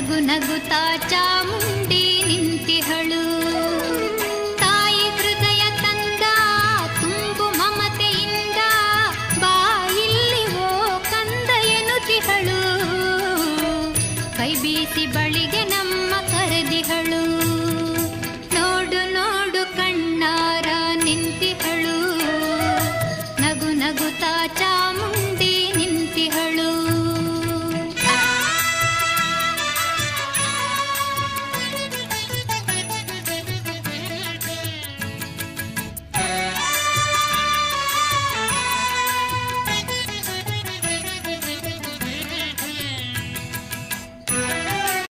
ನಗು ನಗುತ್ತಾ ಚಾಮುಂಡಿ ನಿಂತಿಹಳು. ತಾಯಿ ಹೃದಯ ತಂದ ತುಂಬು ಮಮತೆಯಿಂದ ಬಾ ಇಲ್ಲಿ ಓ ಕಂದ ಎನ್ನುತ್ತಿಹಳು. ಕೈ ಬೀಸಿ ಬಳಿಗೆ ನಮ್ಮ ಕರೆದಿಹಳು. ನೋಡು ನೋಡು ಕಣ್ಣಾರ ನಿಂತಿ